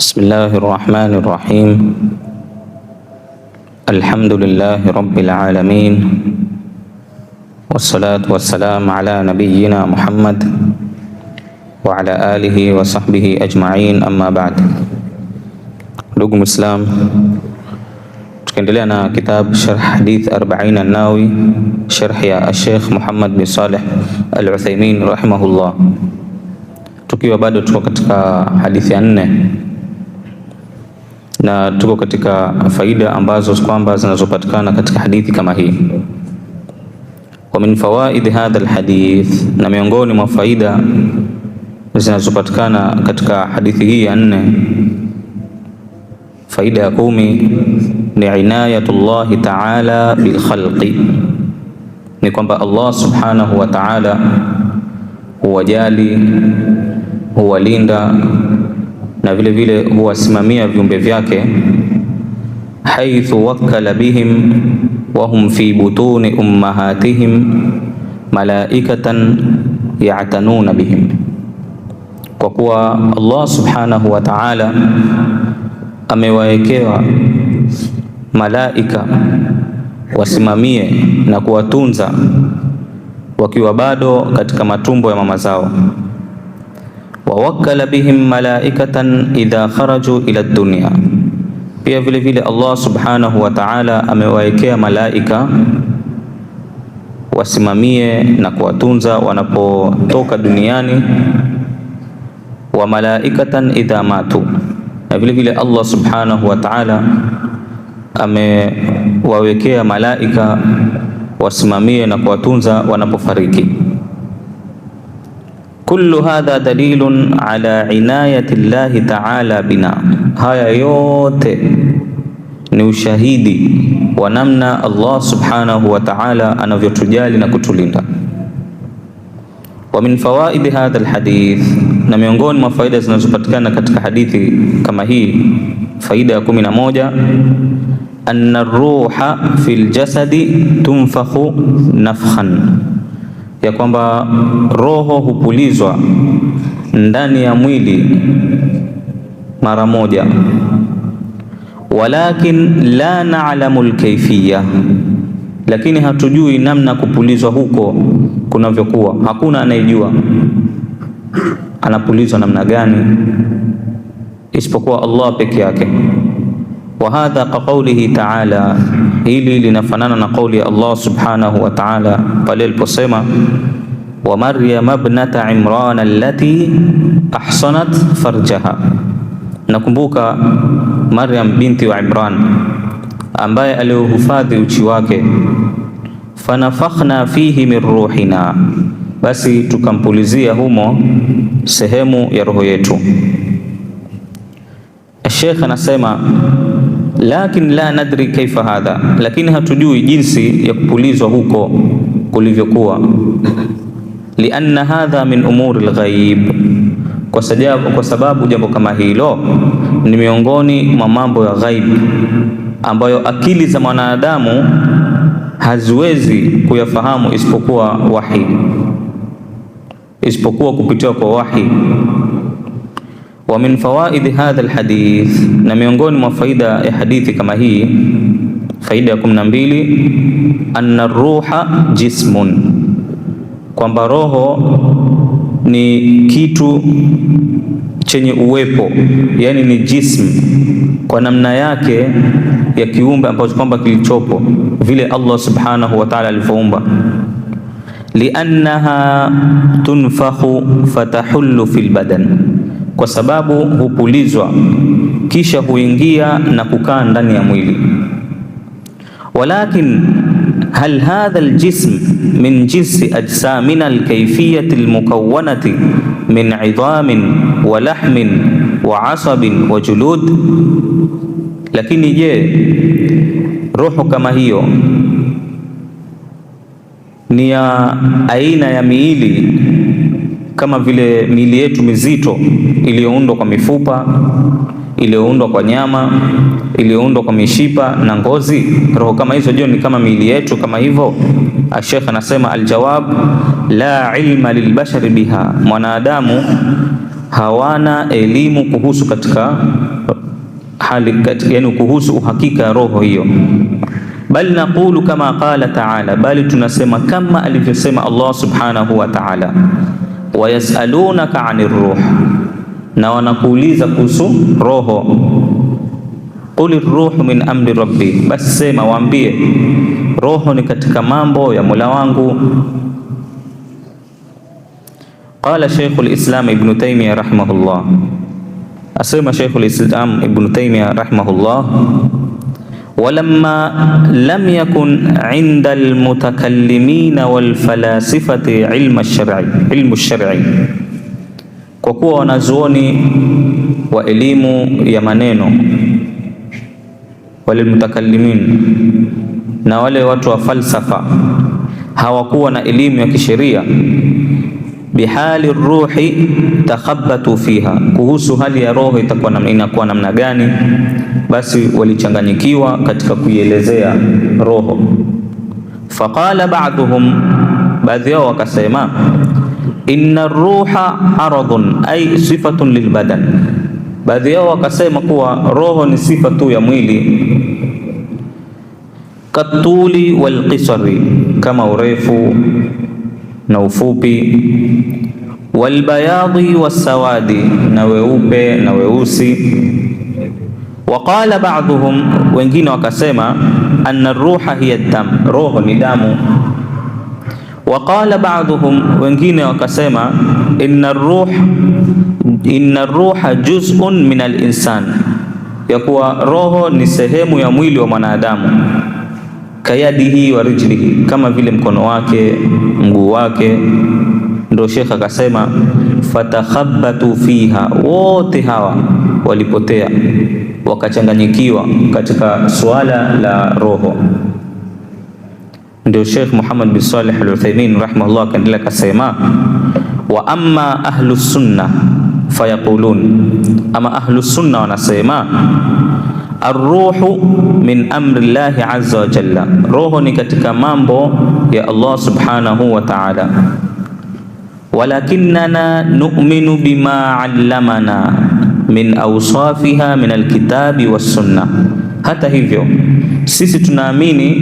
بسم الله الرحمن الرحيم. الحمد لله رب العالمين، والصلاة والسلام على نبينا محمد وعلى آله وصحبه أجمعين، أما بعد. Ndugu Muislam, tukiendelea na kitabu Sharh Hadith 40 an-Nawawi, sharh ya Sheikh Muhammad bin Saleh Al-Uthaymeen rahimahullah, tukiwa bado tuko katika hadithi ya 4 na tuko katika faida ambazo kwamba zinazopatikana katika hadithi kama hii. Wa min fawaid hadha alhadith, na miongoni mwa faida zinazopatikana katika hadithi hii ya 4, faida ya 10 ni inayatullahi ta'ala bil khalqi, ni kwamba Allah subhanahu wa ta'ala huwajali, huwalinda na vile vile huwasimamia viumbe vyake, haithu wakkala bihim wa hum fi butuni ummahatihim malaikatan ya'tanuna bihim, kwa kuwa Allah subhanahu wa ta'ala amewaekewa malaika wasimamie na kuwatunza wakiwa bado katika matumbo ya mama zao. Wawakkala bihim malaikatan idha kharaju ila dunya, pia vile vile Allah subhanahu wa ta'ala amewaekea malaika wasimamie na kuwatunza wanapotoka duniani. Wa malaikatan idha matu, na vile vile Allah subhanahu wa ta'ala amewawekea malaika wasimamie na kuwatunza wanapofariki. Kullu hadha dalilun ala inayati llahi ta'ala bina, haya yote ni ushahidi wa namna Allah subhanahu wa ta'ala anavyotujali na kutulinda. Wa min fawaid hadha alhadith, na miongoni mwa faida zinazopatikana katika hadithi kama hii, faida ya 11, anna ruha fil jasadi tunfakhu nafkhan, ya kwamba roho hupulizwa ndani ya mwili mara moja. Walakin la na'lamu al-kayfiyya, lakini hatujui namna kupulizwa huko kunavyokuwa. Hakuna anayejua anapulizwa namna gani isipokuwa Allah peke yake. Wa hadha ka qawlihi ta'ala, hili linafanana na kauli ya Allah subhanahu wa ta'ala pale aliposema, wa Maryam ibnata Imran allati ahsanat farjaha. Nakumbuka Maryam binti wa Imran ambaye aliohifadhi uchi wake, fanafakhna fihi min ruhina, basi tukampulizia humo sehemu ya roho yetu. Sheikh anasema lakin la nadri kaifa hadha, lakini hatujui jinsi ya kupulizwa huko kulivyokuwa. Lianna hadha min umuri alghaib, kwa sababu jambo kama hilo ni miongoni mwa mambo ya ghaib ambayo akili za mwanadamu haziwezi kuyafahamu isipokuwa wahi, isipokuwa kupitia kwa wahi. Wa min fawaid hadha alhadith, na miongoni mwa faida ya hadithi kama hii, faida ya 12, anna ruha jismun, kwamba roho ni kitu chenye uwepo, yani ni jism kwa namna yake ya kiumbe ambacho kwamba kilichopo vile Allah subhanahu wa ta'ala alivyoumba. Liannaha tunfakhu fatahullu fil badan, kwa sababu hupulizwa kisha huingia na kukaa ndani ya mwili. Walakin hal hadha aljism min jinsi ajsamina alkayfiyati almukawwanati min idhamin wa lahmin wa asabin wa julud, lakini je, roho kama hiyo ni ya aina ya miili kama vile miili yetu mizito iliyoundwa kwa mifupa, iliyoundwa kwa nyama, iliyoundwa kwa mishipa na ngozi? Roho kama hizo je, ni kama miili yetu kama hivyo? Sheikh anasema aljawab la ilma lilbashari biha, mwanadamu hawana elimu kuhusu katika hali yani kuhusu uhakika ya roho hiyo. Bal naqulu kama qala ta'ala, bali tunasema kama alivyosema Allah subhanahu wa ta'ala, wayasalunaka 'anir ruh, na wanakuuliza kuhusu roho. Qul ruhu min amri rabbi, basi sema waambie roho ni katika mambo ya Mola wangu. Qala Shaykhul Islam Ibn Taymiyyah rahimahullah, asema Shaykhul Islam Ibn Taymiyyah rahimahullah, walamma lam yakun inda almutakallimina walfalasifati ilmu shar'i, kwa kuwa wanazuoni wa elimu ya maneno wale mutakallimin na wale watu wa falsafa hawakuwa na elimu ya kisheria, bihali ruhi takhabbatu fiha, kuhusu hali ya roho inakuwa namna gani, basi walichanganyikiwa katika kuielezea roho. Faqala ba'dhum, baadhi yao wakasema, inna ruha aradun ay sifatun lilbadan, baadhi yao wakasema kuwa roho ni sifa tu ya mwili, katuli walqisari, kama urefu na ufupi, walbayadhi wasawadi, na weupe na weusi. Waqala ba'dhum, wengine wakasema, anna ruha hiya dam, roho ni damu. Waqala ba'dhum, wengine wakasema, inna ruha juz'un min al-insan, ya kuwa roho ni sehemu ya mwili wa mwanadamu, kayadihi wa rijlihi, kama vile mkono wake, mguu wake. Ndio Sheikh akasema fatakhabbatu fiha, wote hawa walipotea wakachanganyikiwa katika suala la roho. Ndio Sheikh Muhammad bin Salih al-Uthaymeen rahimahullah akaendelea akasema, wa amma ahlus sunna fayaqulun, ama ahlus sunna wanasema, arruhu min amri llahi azza wa jalla, roho ni katika mambo ya Allah subhanahu wa ta'ala. Walakinna nu'minu bima 'allamana min awsafiha min alkitabi was sunna, hata hivyo sisi tunaamini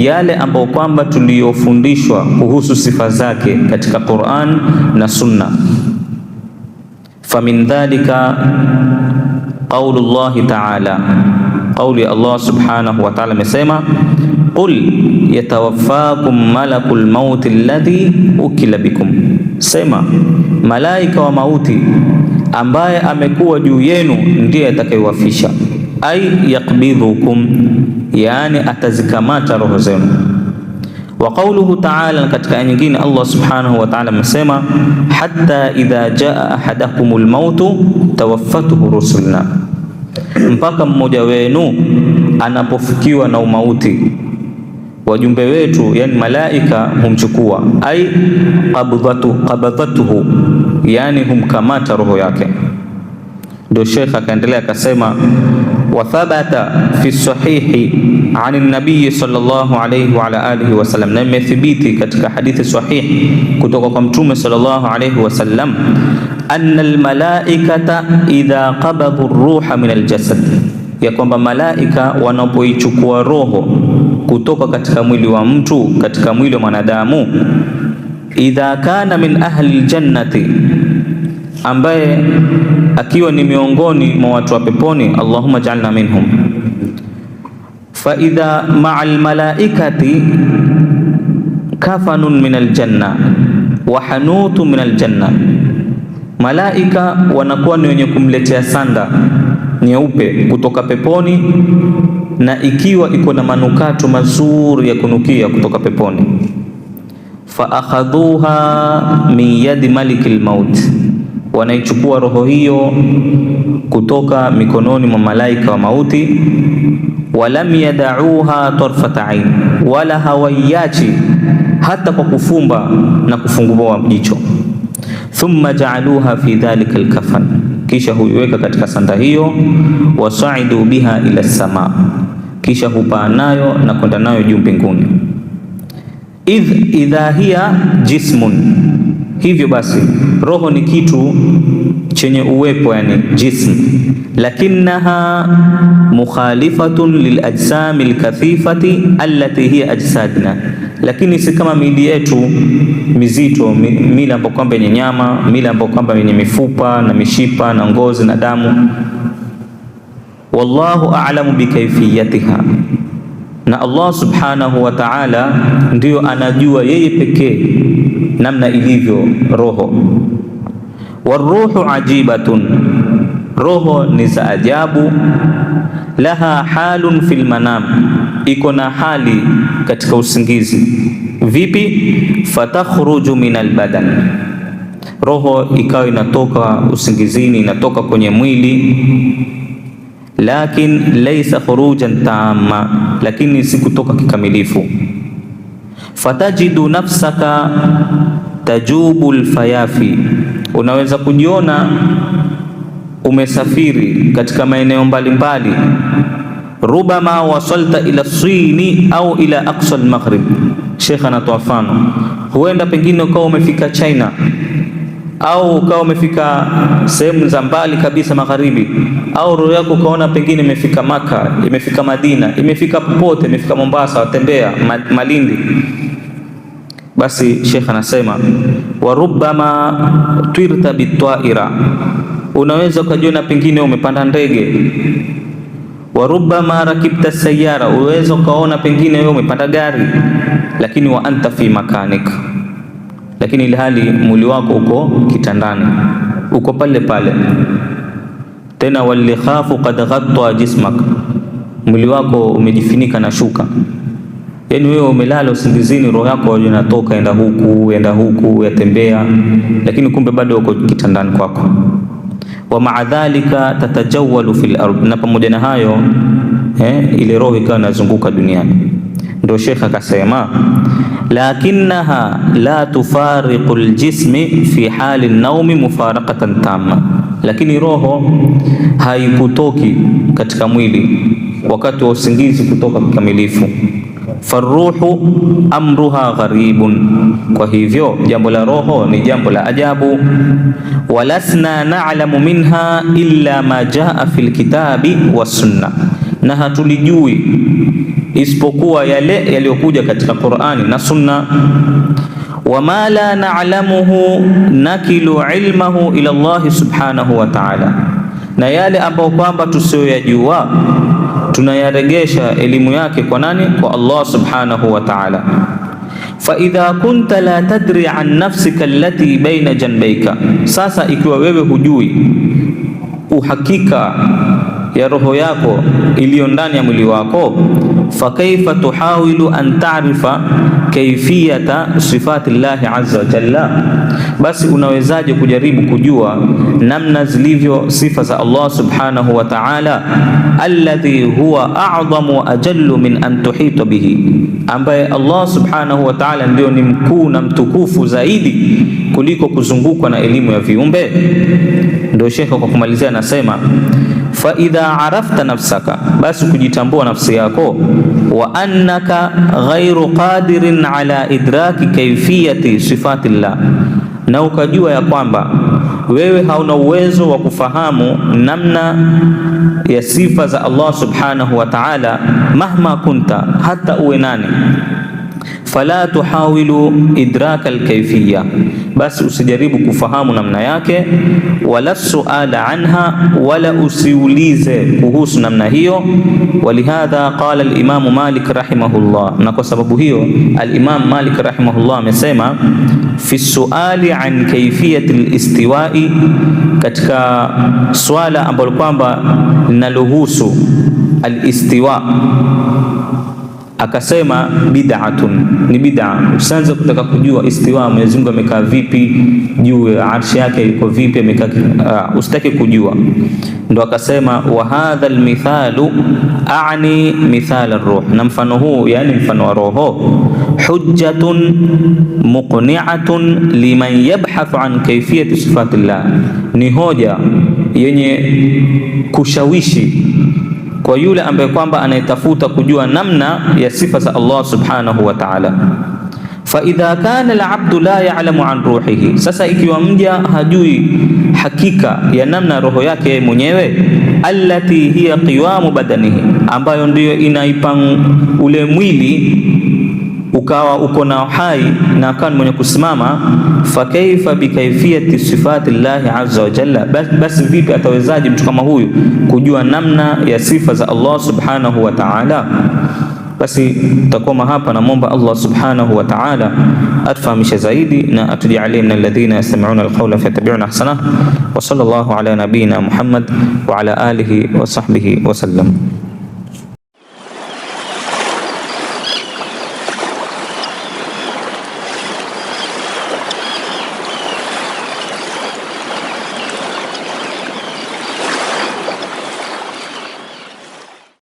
yale ambayo kwamba tuliyofundishwa kuhusu sifa zake katika Qur'an na Sunna. Famin dhalika qaulullahi ta'ala, qauli Allah subhanahu wa ta'ala amesema, qul yatawaffakum malakul mauti alladhi ukila bikum, sema malaika wa mauti ambaye amekuwa juu yenu ndiye atakayewafisha. Ay yaqbidhukum, yani atazikamata roho zenu. Wa qawluhu ta'ala, katika aya nyingine Allah subhanahu wa ta'ala amesema, hatta idha jaa ahadakumul mautu tawaffatuhu rusuluna, mpaka mmoja wenu anapofikiwa na umauti wajumbe wetu, yani malaika humchukua. Ay qabadhatuhu, yani humkamata roho yake. Ndio Sheikh akaendelea akasema, wa thabata fi sahihi an an-nabiy sallallahu alayhi wa ala alihi wa sallam, na imethibiti katika hadithi sahihi kutoka kwa mtume sallallahu alayhi wa sallam, anna al-malaikata idha qabadhu ar-ruha min al-jasad, ya kwamba malaika wanapoichukua roho kutoka katika mwili wa mtu, katika mwili wa mwanadamu, idha kana min ahli al-jannati, ambaye akiwa ni miongoni mwa watu wa peponi, Allahumma ja'alna minhum, fa idha ma'al malaikati kafanun min aljanna wa hanutun min aljanna, malaika wanakuwa ni wenye kumletea sanda nyeupe kutoka peponi, na ikiwa iko na manukato mazuri ya kunukia kutoka peponi. Fa akhadhuha min yadi malikil maut, wanaichukua roho hiyo kutoka mikononi mwa malaika wa mauti. Walam yadauha tarfata ain, wala hawaiachi hata kwa kufumba na kufungua jicho. Thumma jaaluha fi dhalika alkafan, kisha huiweka katika sanda hiyo. Wasaidu biha ila sama, kisha hupaa nayo na kwenda nayo juu mbinguni. Idha hiya jismun, Hivyo basi roho ni kitu chenye uwepo, yani jism, lakinnaha mukhalifatun lilajsami alkathifati allati hiya ajsadna, lakini si kama miili yetu mizito, miili ambayo kwamba yenye nyama, miili ambayo kwamba yenye mifupa na mishipa na ngozi na damu. Wallahu a'lamu bikaifiyatiha, na Allah subhanahu wa ta'ala ndiyo anajua yeye pekee namna ilivyo roho. Waruhu ajibatun, roho ni za ajabu. Laha halun fil manam, iko na hali katika usingizi. Vipi? Fatakhruju min albadan, roho ikawa inatoka usingizini, inatoka kwenye mwili. Lakin laysa khurujan tamma, lakini si kutoka kikamilifu. Fatajidu nafsaka tajubu alfayafi, unaweza kujiona umesafiri katika maeneo mbalimbali. Rubama wasalta ila Sini au ila aqsa al-maghrib. Sheikh anatoa mfano, huenda pengine ukawa umefika China au ukawa umefika sehemu za mbali kabisa magharibi, au roho yako ukaona pengine imefika Maka, imefika Madina, imefika popote, imefika Mombasa, watembea Malindi. Basi Sheikh anasema wa rubbama twirta bitwaira, unaweza ukajiona pengine umepanda ndege. Wa rubbama rakibta sayara, unaweza ukaona pengine wewe umepanda gari, lakini wa anta fi makanik, lakini ilhali mwili wako uko kitandani, uko pale pale. Tena walikhafu qad ghatta jismak, mwili wako umejifunika na shuka. Yani wewe umelala usingizini, roho yako inatoka enda huku yatembea, lakini kumbe bado uko kitandani kwako. Wa maadhalika tatajawalu fil ardh, na pamoja na hayo ile roho ikawa inazunguka duniani. Ndio Sheikh akasema lakinnaha la tufariqu aljismi fi hali an-nawmi mufaraqatan tamma, lakini roho haikutoki katika mwili wakati wa usingizi kutoka kikamilifu. Faruhu amruha gharibun, kwa hivyo jambo la roho ni jambo la ajabu. Walasna na'lamu minha illa ma jaa fil kitabi was sunna, na hatulijui isipokuwa yale yaliyokuja katika Qur'ani na Sunna. Wama la na'lamuhu nakilu ilmahu ila Allah subhanahu wa ta'ala, na yale ambayo kwamba tusiyoyajua tunayaregesha elimu yake kwa nani? Kwa Allah subhanahu wa ta'ala. Fa idha kunta la tadri an nafsika allati baina janbayka, sasa ikiwa wewe hujui uhakika ya roho yako iliyo ndani ya mwili wako, fa kaifa tuhawilu an ta'rifa kaifiyata sifati llahi azza wa jalla, basi unawezaje kujaribu kujua namna zilivyo sifa za Allah subhanahu wa ta'ala, alladhi huwa a'zamu wa ajallu min an tuhita bihi, ambaye Allah subhanahu wa ta'ala ndio ni mkuu na mtukufu zaidi kuliko kuzungukwa na elimu ya viumbe. Ndio Sheikh kwa kumalizia anasema fa idha arafta nafsaka, basi kujitambua nafsi yako, wa annaka ghairu qadirin ala idraki kaifiyati sifati llah, na ukajua ya kwamba wewe hauna uwezo wa kufahamu namna ya sifa za Allah subhanahu wa ta'ala, mahma kunta, hata uwe nani. Fala tuhawilu idraka alkayfiyya, basi usijaribu kufahamu namna yake. Wala suala anha, wala usiulize kuhusu namna hiyo. Walihadha qala al-Imam Malik rahimahullah, na kwa sababu hiyo al-Imam Malik rahimahullah amesema fi suali an kayfiyati al-istiwa'i, katika swala ambalo kwamba linalohusu al-istiwa, akasema bid'atun, ni bid'a. Usianze kutaka kujua istiwa, Mwenyezi Mungu amekaa vipi, juu ya arshi yake iko vipi, amekaa, usitaki kujua. Ndo akasema wa hadha almithalu a'ni mithal ar-ruh, na mfano huu yani mfano wa roho, hujjatun muqni'atun liman yabhathu an kayfiyati sifatillah, ni hoja yenye kushawishi kwa yule ambaye kwamba anayetafuta kujua namna ya sifa za Allah subhanahu wa ta'ala. Fa idha kana al-abdu la ya'lamu an ruhihi, sasa ikiwa mja hajui hakika ya namna roho yake mwenyewe, allati hiya qiwamu badanihi, ambayo ndiyo inaipa ule mwili ukawa uko na hai na akawa mwenye kusimama. Fa kaifa bi kaifiyati sifati llahi azza wa jalla, basi vipi atawezaje mtu kama huyu kujua namna ya sifa za Allah subhanahu wa ta'ala? Basi tutakoma hapa, namwomba Allah subhanahu wa ta'ala atufahamishe zaidi na atujalie min alladhina yastami'una alqawla fayattabi'una ahsana. Wa sallallahu ala nabiyyina Muhammad wa ala alihi wa sahbihi wa sallam.